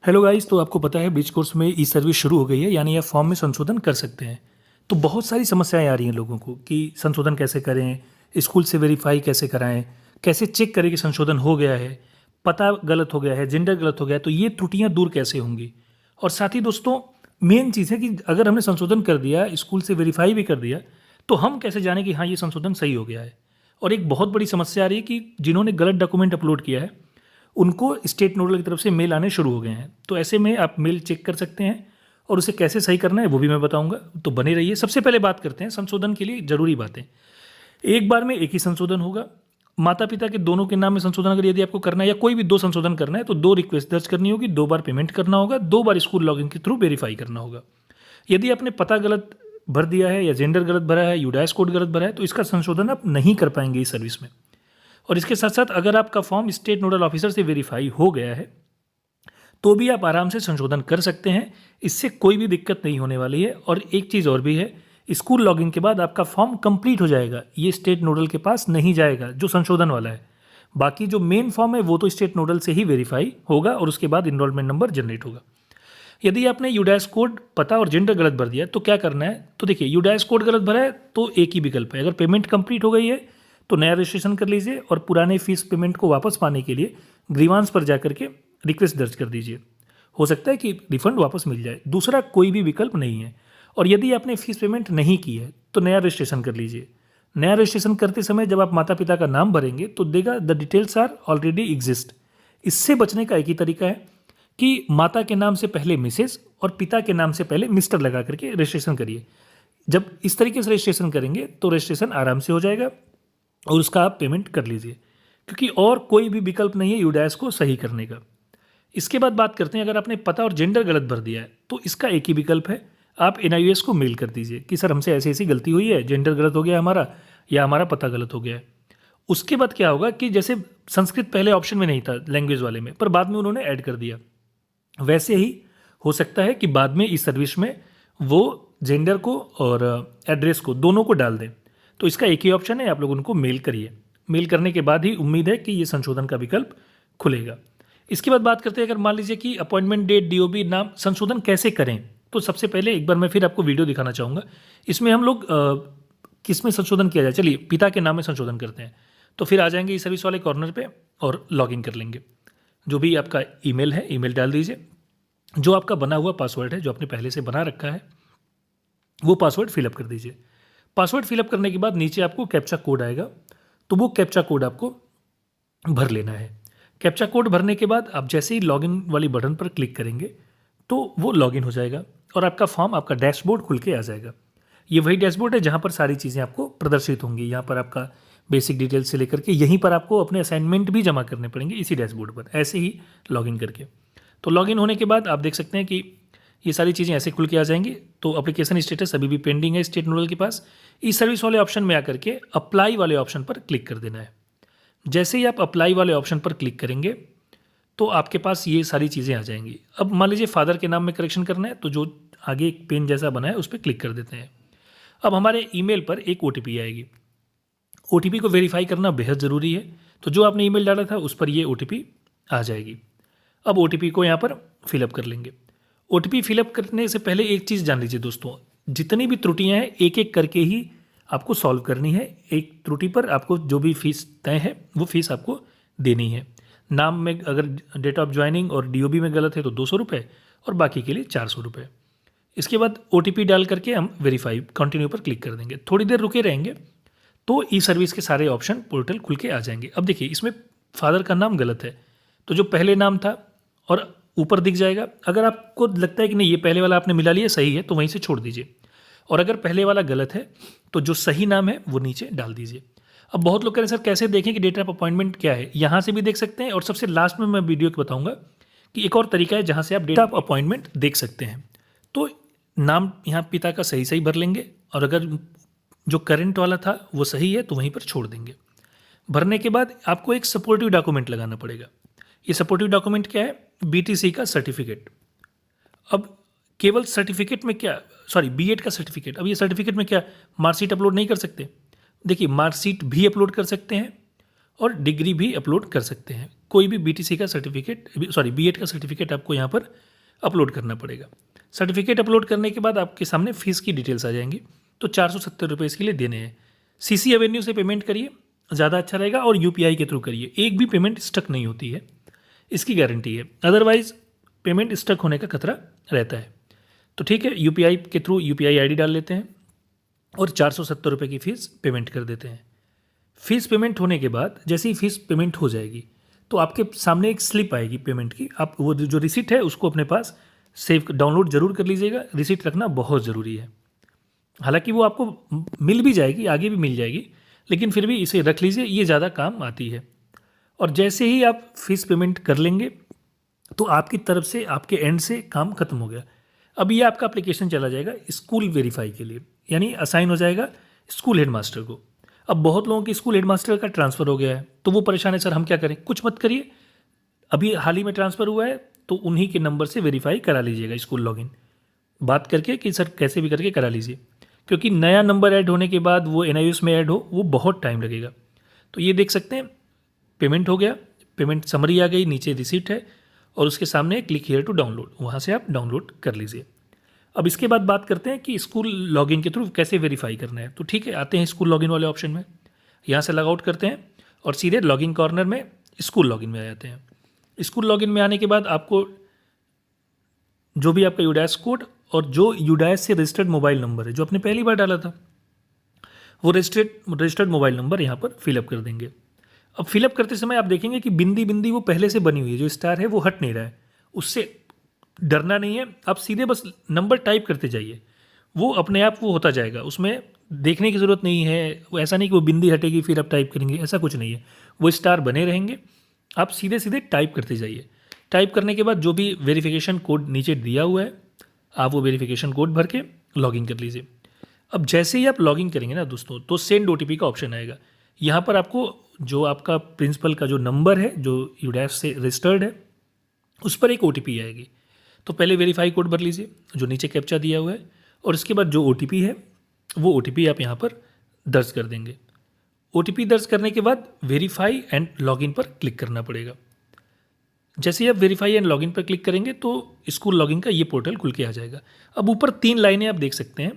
Hello guys, तो आपको पता है ब्रिज कोर्स में ई सर्विस शुरू हो गई है, यानी आप फॉर्म में संशोधन कर सकते हैं। तो बहुत सारी समस्याएं आ रही हैं लोगों को कि संशोधन कैसे करें, स्कूल से वेरीफाई कैसे कराएं, कैसे चेक करें कि संशोधन हो गया है, पता गलत हो गया है, जेंडर गलत हो गया है, तो ये त्रुटियां दूर कैसे होंगी। और साथ ही दोस्तों, मेन चीज़ है कि अगर हमने संशोधन कर दिया, स्कूल से वेरीफाई भी कर दिया, तो हम कैसे जानें कि हाँ ये संशोधन सही हो गया है। और एक बहुत बड़ी समस्या आ रही है कि जिन्होंने गलत डॉक्यूमेंट अपलोड किया है उनको स्टेट नोडल की तरफ से मेल आने शुरू हो गए हैं। तो ऐसे में आप मेल चेक कर सकते हैं और उसे कैसे सही करना है वो भी मैं बताऊंगा, तो बने रहिए। सबसे पहले बात करते हैं संशोधन के लिए ज़रूरी बातें। एक बार में एक ही संशोधन होगा। माता पिता के दोनों के नाम में संशोधन अगर यदि आपको करना है या कोई भी दो संशोधन करना है तो दो रिक्वेस्ट दर्ज करनी होगी, 2 बार पेमेंट करना होगा, 2 बार स्कूल लॉगिन के थ्रू वेरीफाई करना होगा। यदि आपने पता गलत भर दिया है या जेंडर गलत भरा है, यूडाइस कोड गलत भरा है, तो इसका संशोधन आप नहीं कर पाएंगे इस सर्विस में। और इसके साथ साथ अगर आपका फॉर्म स्टेट नोडल ऑफिसर से वेरीफाई हो गया है तो भी आप आराम से संशोधन कर सकते हैं, इससे कोई भी दिक्कत नहीं होने वाली है। और एक चीज़ और भी है, स्कूल लॉगिन के बाद आपका फॉर्म कंप्लीट हो जाएगा, ये स्टेट नोडल के पास नहीं जाएगा जो संशोधन वाला है। बाकी जो मेन फॉर्म है वो तो स्टेट नोडल से ही वेरीफाई होगा और उसके बाद इनरोलमेंट नंबर जनरेट होगा। यदि आपने यूडाइस कोड, पता और जेंडर गलत भर दिया तो क्या करना है, तो देखिए यूडाइस कोड गलत भरा है तो एक ही विकल्प है, अगर पेमेंट कंप्लीट हो गई है तो नया रजिस्ट्रेशन कर लीजिए और पुराने फीस पेमेंट को वापस पाने के लिए ग्रीवांस पर जाकर के रिक्वेस्ट दर्ज कर दीजिए। हो सकता है कि रिफंड वापस मिल जाए, दूसरा कोई भी विकल्प नहीं है। और यदि आपने फीस पेमेंट नहीं की है तो नया रजिस्ट्रेशन कर लीजिए। नया रजिस्ट्रेशन करते समय जब आप माता पिता का नाम भरेंगे तो देगा the details are already exist. इससे बचने का एक ही तरीका है कि माता के नाम से पहले मिसेस और पिता के नाम से पहले मिस्टर लगा करके रजिस्ट्रेशन करिए। जब इस तरीके से रजिस्ट्रेशन करेंगे तो रजिस्ट्रेशन आराम से हो जाएगा और उसका आप पेमेंट कर लीजिए, क्योंकि और कोई भी विकल्प नहीं है यूडाइस को सही करने का। इसके बाद बात करते हैं, अगर आपने पता और जेंडर गलत भर दिया है तो इसका एक ही विकल्प है, आप एनआईओएस को मेल कर दीजिए कि सर हमसे ऐसी ऐसी गलती हुई है, जेंडर गलत हो गया हमारा या हमारा पता गलत हो गया है। उसके बाद क्या होगा कि जैसे संस्कृत पहले ऑप्शन में नहीं था लैंग्वेज वाले में, पर बाद में उन्होंने ऐड कर दिया, वैसे ही हो सकता है कि बाद में इस सर्विस में वो जेंडर को और एड्रेस को दोनों को डाल दें। तो इसका एक ही ऑप्शन है, आप लोग उनको मेल करिए। मेल करने के बाद ही उम्मीद है कि ये संशोधन का विकल्प खुलेगा। इसके बाद बात करते हैं, अगर मान लीजिए कि अपॉइंटमेंट डेट, डीओबी, नाम संशोधन कैसे करें, तो सबसे पहले एक बार मैं फिर आपको वीडियो दिखाना चाहूँगा। इसमें हम लोग किस में संशोधन किया जाए, चलिए पिता के नाम में संशोधन करते हैं। तो फिर आ जाएंगे इस सर्विस वाले कॉर्नर पे और लॉगिन कर लेंगे। जो भी आपका ईमेल है, ईमेल डाल दीजिए। जो आपका बना हुआ पासवर्ड है, जो आपने पहले से बना रखा है, वो पासवर्ड फिलअप कर दीजिए। पासवर्ड फिलअप करने के बाद नीचे आपको कैप्चा कोड आएगा, तो वो कैप्चा कोड आपको भर लेना है। कैप्चा कोड भरने के बाद आप जैसे ही लॉगिन वाली बटन पर क्लिक करेंगे तो वो लॉगिन हो जाएगा और आपका फॉर्म, आपका डैशबोर्ड खुल के आ जाएगा। ये वही डैशबोर्ड है जहाँ पर सारी चीज़ें आपको प्रदर्शित होंगी। यहाँ पर आपका बेसिक डिटेल्स से लेकर के यहीं पर आपको अपने असाइनमेंट भी जमा करने पड़ेंगे इसी डैशबोर्ड पर, ऐसे ही लॉगिन करके। तो लॉगिन होने के बाद आप देख सकते हैं कि ये सारी चीज़ें ऐसे खुल के आ जाएंगी। तो एप्लीकेशन स्टेटस अभी भी पेंडिंग है स्टेट नोडल के पास। ई सर्विस वाले ऑप्शन में आकर के अप्लाई वाले ऑप्शन पर क्लिक कर देना है। जैसे ही आप अप्लाई वाले ऑप्शन पर क्लिक करेंगे तो आपके पास ये सारी चीज़ें आ जाएंगी। अब मान लीजिए फादर के नाम में करेक्शन करना है, तो जो आगे एक पेन जैसा बना है उस पर क्लिक कर देते हैं। अब हमारे ईमेल पर एक ओटीपी आएगी। ओटीपी को वेरीफाई करना बेहद ज़रूरी है, तो जो आपने ईमेल डाला था उस पर ये ओटीपी आ जाएगी। अब ओटीपी को यहाँ पर फिलअप कर लेंगे। ओटीपी फिलअप करने से पहले एक चीज़ जान लीजिए दोस्तों, जितनी भी त्रुटियां हैं एक एक करके ही आपको सॉल्व करनी है। एक त्रुटि पर आपको जो भी फीस तय है वो फीस आपको देनी है। नाम में अगर डेट ऑफ ज्वाइनिंग और डीओबी में गलत है तो 200 रुपये और बाकी के लिए 400 रुपये। इसके बाद ओटीपी डाल करके हम वेरीफाई कंटिन्यू पर क्लिक कर देंगे। थोड़ी देर रुके रहेंगे तो ई सर्विस के सारे ऑप्शन पोर्टल खुल के आ जाएंगे। अब देखिए इसमें फादर का नाम गलत है, तो जो पहले नाम था और ऊपर दिख जाएगा। अगर आपको लगता है कि नहीं ये पहले वाला आपने मिला लिया सही है तो वहीं से छोड़ दीजिए, और अगर पहले वाला गलत है तो जो सही नाम है वो नीचे डाल दीजिए। अब बहुत लोग कह रहे हैं सर कैसे देखें कि डेट ऑफ अपॉइंटमेंट क्या है, यहाँ से भी देख सकते हैं और सबसे लास्ट में मैं वीडियो को बताऊंगा कि एक और तरीका है जहाँ से आप डेट ऑफ अपॉइंटमेंट देख सकते हैं। तो नाम यहाँ पिता का सही सही भर लेंगे और अगर जो करंट वाला था वो सही है तो वहीं पर छोड़ देंगे। भरने के बाद आपको एक सपोर्टिव डॉक्यूमेंट लगाना पड़ेगा। ये सपोर्टिव डॉक्यूमेंट क्या है, बीटीसी का सर्टिफिकेट। अब केवल सर्टिफिकेट में क्या, सॉरी बीएड का सर्टिफिकेट, अब ये सर्टिफिकेट में क्या मार्कशीट अपलोड नहीं कर सकते। देखिए मार्कशीट भी अपलोड कर सकते हैं और डिग्री भी अपलोड कर सकते हैं, कोई भी बीटीसी का सर्टिफिकेट, सॉरी बीएड का सर्टिफिकेट आपको यहाँ पर अपलोड करना पड़ेगा। सर्टिफिकेट अपलोड करने के बाद आपके सामने फ़ीस की डिटेल्स आ जाएंगी। तो 470 रुपये इसके लिए देने हैं। सीसी एवेन्यू से पेमेंट करिए, ज़्यादा अच्छा रहेगा, और यूपीआई के थ्रू करिए। एक भी पेमेंट स्टक नहीं होती है, इसकी गारंटी है। अदरवाइज़ पेमेंट स्टक होने का खतरा रहता है। तो ठीक है, यूपीआई के थ्रू यूपीआई आईडी डाल लेते हैं और 470 रुपये की फ़ीस पेमेंट कर देते हैं। फ़ीस पेमेंट होने के बाद जैसे ही फ़ीस पेमेंट हो जाएगी तो आपके सामने एक स्लिप आएगी पेमेंट की। आप वो जो रिसिट है उसको अपने पास सेव डाउनलोड जरूर कर लीजिएगा। रिसिट रखना बहुत ज़रूरी है। हालांकि वो आपको मिल भी जाएगी, आगे भी मिल जाएगी, लेकिन फिर भी इसे रख लीजिए, ये ज़्यादा काम आती है। और जैसे ही आप फीस पेमेंट कर लेंगे तो आपकी तरफ से, आपके एंड से काम खत्म हो गया। अब ये आपका एप्लीकेशन चला जाएगा स्कूल वेरीफाई के लिए, यानी असाइन हो जाएगा स्कूल हेडमास्टर को। अब बहुत लोगों की स्कूल हेडमास्टर का ट्रांसफ़र हो गया है तो वो परेशान है, सर हम क्या करें? कुछ मत करिए, अभी हाल ही में ट्रांसफ़र हुआ है तो उन्हीं के नंबर से वेरीफाई करा लीजिएगा स्कूल लॉगिन, बात करके कि सर कैसे भी करके करा लीजिए। क्योंकि नया नंबर ऐड होने के बाद वो एनआईओएस में ऐड हो, वो बहुत टाइम लगेगा। तो ये देख सकते हैं पेमेंट हो गया, पेमेंट समरी आ गई, नीचे रिसीट है और उसके सामने क्लिक हियर टू डाउनलोड, वहाँ से आप डाउनलोड कर लीजिए। अब इसके बाद बात करते हैं कि स्कूल लॉगिन के थ्रू कैसे वेरीफाई करना है। तो ठीक है, आते हैं स्कूल लॉगिन वाले ऑप्शन में, यहाँ से लॉग आउट करते हैं और सीधे लॉगिन कॉर्नर में स्कूल लॉगिन में आ जाते हैं। स्कूल लॉगिन में आने के बाद आपको जो भी आपका यूडाइस कोड और जो यूडाइस से रजिस्टर्ड मोबाइल नंबर है जो आपने पहली बार डाला था, वो रजिस्टर्ड मोबाइल नंबर यहाँ पर फिलअप कर देंगे। अब फिलअप करते समय आप देखेंगे कि बिंदी बिंदी वो पहले से बनी हुई है, जो स्टार है वो हट नहीं रहा है। उससे डरना नहीं है, आप सीधे बस नंबर टाइप करते जाइए, वो अपने आप वो होता जाएगा। उसमें देखने की ज़रूरत नहीं है, वो ऐसा नहीं कि वो बिंदी हटेगी फिर आप टाइप करेंगे, ऐसा कुछ नहीं है। वो स्टार बने रहेंगे, आप सीधे सीधे टाइप करते जाइए। टाइप करने के बाद जो भी वेरिफिकेशन कोड नीचे दिया हुआ है, आप वो वेरिफिकेशन कोड भर के लॉगिन कर लीजिए। अब जैसे ही आप लॉगिन करेंगे ना दोस्तों, तो सेंड ओटीपी का ऑप्शन आएगा। यहाँ पर आपको जो आपका प्रिंसिपल का जो नंबर है जो यूडैफ से रजिस्टर्ड है, उस पर एक ओटीपी आएगी। तो पहले वेरीफाई कोड भर लीजिए जो नीचे कैप्चा दिया हुआ है, और इसके बाद जो ओटीपी है वो ओटीपी आप यहाँ पर दर्ज कर देंगे। ओटीपी दर्ज करने के बाद वेरीफाई एंड लॉगिन पर क्लिक करना पड़ेगा। जैसे ही आप वेरीफाई एंड लॉगिन पर क्लिक करेंगे तो स्कूल लॉगिन का ये पोर्टल खुल के आ जाएगा। अब ऊपर 3 लाइनें आप देख सकते हैं,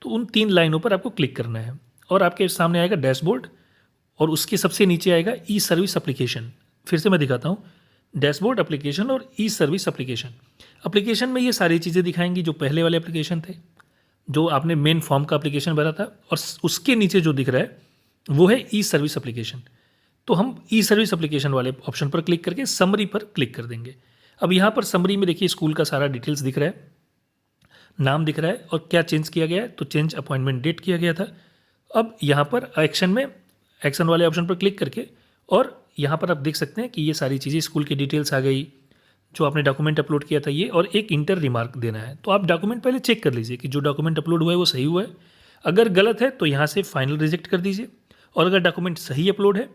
तो उन 3 लाइनों पर आपको क्लिक करना है और आपके सामने आएगा डैशबोर्ड, और उसके सबसे नीचे आएगा ई सर्विस एप्लीकेशन। फिर से मैं दिखाता हूँ, डैशबोर्ड, एप्लीकेशन और ई सर्विस एप्लीकेशन। एप्लीकेशन में ये सारी चीज़ें दिखाएंगी जो पहले वाले एप्लीकेशन थे, जो आपने मेन फॉर्म का एप्लीकेशन भरा था, और उसके नीचे जो दिख रहा है वो है ई सर्विस एप्लीकेशन। तो हम ई सर्विस एप्लीकेशन वाले ऑप्शन पर क्लिक करके समरी पर क्लिक कर देंगे। अब यहाँ पर समरी में देखिए स्कूल का सारा डिटेल्स दिख रहा है, नाम दिख रहा है और क्या चेंज किया गया है, तो चेंज अपॉइंटमेंट डेट किया गया था। अब यहाँ पर एक्शन में, एक्शन वाले ऑप्शन पर क्लिक करके, और यहाँ पर आप देख सकते हैं कि ये सारी चीज़ें स्कूल की डिटेल्स आ गई, जो आपने डॉक्यूमेंट अपलोड किया था ये, और एक इंटर रिमार्क देना है। तो आप डॉक्यूमेंट पहले चेक कर लीजिए कि जो डॉक्यूमेंट अपलोड हुआ है वो सही हुआ है। अगर गलत है तो यहाँ से फाइनल रिजेक्ट कर दीजिए, और अगर डॉक्यूमेंट सही अपलोड है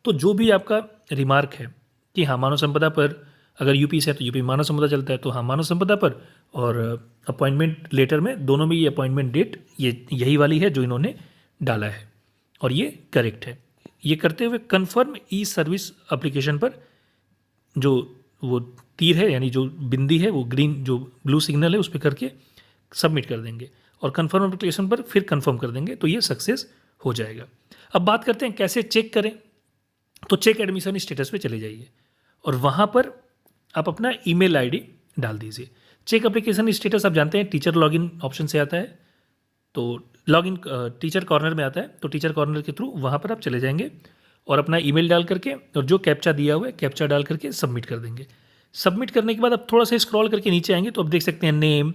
तो जो भी आपका रिमार्क है कि हाँ मानव संपदा पर, अगर यूपी से है तो यूपी मानव संपदा चलता है तो हाँ मानव संपदा पर, और अपॉइंटमेंट लेटर में दोनों में ये अपॉइंटमेंट डेट ये यही वाली है जो इन्होंने डाला है, और ये करेक्ट है। ये करते हुए कन्फर्म ई सर्विस एप्लीकेशन पर जो वो तीर है, यानी जो बिंदी है, वो ग्रीन जो ब्लू सिग्नल है उस पर करके सबमिट कर देंगे, और कन्फर्म एप्लीकेशन पर फिर कन्फर्म कर देंगे, तो ये सक्सेस हो जाएगा। अब बात करते हैं कैसे चेक करें। तो चेक एडमिशन स्टेटस पे चले जाइए और वहाँ पर आप अपना ईमेल आईडी डाल दीजिए। चेक एप्लीकेशन स्टेटस आप जानते हैं टीचर लॉगिन ऑप्शन से आता है, तो लॉगिन टीचर कॉर्नर में आता है, तो टीचर कॉर्नर के थ्रू वहाँ पर आप चले जाएंगे और अपना ईमेल डाल करके और जो कैप्चा दिया हुआ है कैप्चा डाल करके सबमिट कर देंगे। सबमिट करने के बाद आप थोड़ा सा स्क्रॉल करके नीचे आएंगे तो आप देख सकते हैं name,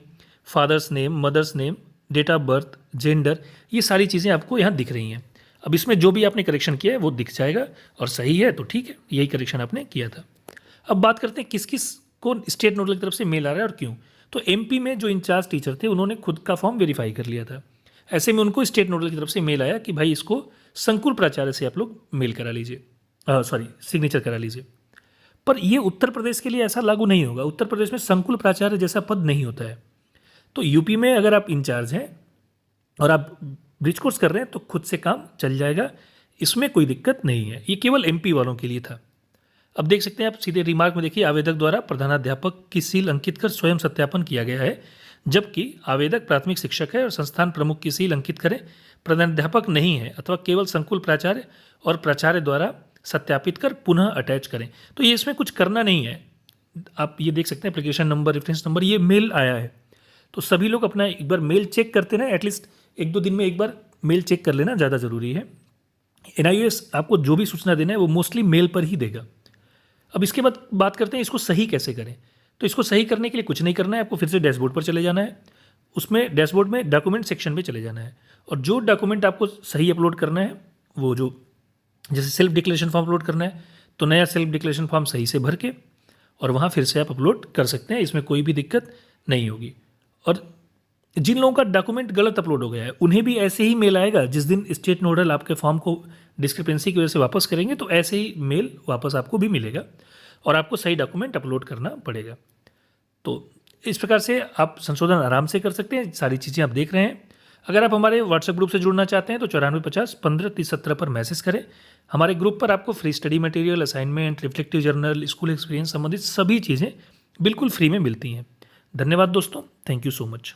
father's name, mother's name, date of birth, gender, ये सारी चीज़ें आपको यहाँ दिख रही हैं। अब इसमें जो भी आपने करेक्शन किया है वो दिख जाएगा, और सही है तो ठीक है, यही करेक्शन आपने किया था। अब बात करते हैं किस किस को स्टेट नोडल की तरफ से मेल आ रहा है और क्यों। तो एमपी में जो इंचार्ज टीचर थे उन्होंने खुद का फॉर्म वेरीफाई कर लिया था, ऐसे में उनको स्टेट नोडल की तरफ से मेल आया कि भाई इसको संकुल प्राचार्य से आप लोग मेल करा लीजिए, सिग्नेचर करा लीजिए। पर ये उत्तर प्रदेश के लिए ऐसा लागू नहीं होगा, उत्तर प्रदेश में संकुल प्राचार्य जैसा पद नहीं होता है। तो यूपी में अगर आप इंचार्ज हैं और आप ब्रिज कोर्स कर रहे हैं तो खुद से काम चल जाएगा, इसमें कोई दिक्कत नहीं है। ये केवल एमपी वालों के लिए था। अब देख सकते हैं आप सीधे रिमार्क में देखिए, आवेदक द्वारा प्रधानाध्यापक की सील अंकित कर स्वयं सत्यापन किया गया है, जबकि आवेदक प्राथमिक शिक्षक है और संस्थान प्रमुख की सील अंकित करें प्रधानाध्यापक नहीं है अथवा केवल संकुल प्राचार्य और प्राचार्य द्वारा सत्यापित कर पुनः अटैच करें। तो ये इसमें कुछ करना नहीं है। आप ये देख सकते हैं एप्लीकेशन नंबर, रेफरेंस नंबर, ये मेल आया है, तो सभी लोग अपना एक बार मेल चेक करते ना, एटलीस्ट 1-2 दिन में एक बार मेल चेक कर लेना ज़्यादा ज़रूरी है। NIOS आपको जो भी सूचना देना है वो मोस्टली मेल पर ही देगा। अब इसके बाद बात करते हैं इसको सही कैसे करें। तो इसको सही करने के लिए कुछ नहीं करना है, आपको फिर से डैशबोर्ड पर चले जाना है। उसमें डैशबोर्ड में डॉक्यूमेंट सेक्शन में चले जाना है और जो डॉक्यूमेंट आपको सही अपलोड करना है, वो जो जैसे सेल्फ डिक्लेरेशन फॉर्म अपलोड करना है, तो नया सेल्फ डिक्लेरेशन फॉर्म सही से भर के और वहाँ फिर से आप अपलोड कर सकते हैं, इसमें कोई भी दिक्कत नहीं होगी। और जिन लोगों का डॉक्यूमेंट गलत अपलोड हो गया है उन्हें भी ऐसे ही मेल आएगा। जिस दिन स्टेट नोडल आपके फॉर्म को डिस्क्रिपेंसी की वजह से वापस करेंगे तो ऐसे ही मेल वापस आपको भी मिलेगा और आपको सही डॉक्यूमेंट अपलोड करना पड़ेगा। तो इस प्रकार से आप संशोधन आराम से कर सकते हैं, सारी चीज़ें आप देख रहे हैं। अगर आप हमारे व्हाट्सएप ग्रुप से जुड़ना चाहते हैं तो 9450153017 पर मैसेज करें। हमारे ग्रुप पर आपको free study material, assignment, reflective journal, school experience संबंधित सभी चीज़ें बिल्कुल फ्री में मिलती हैं। धन्यवाद दोस्तों, थैंक यू सो मच।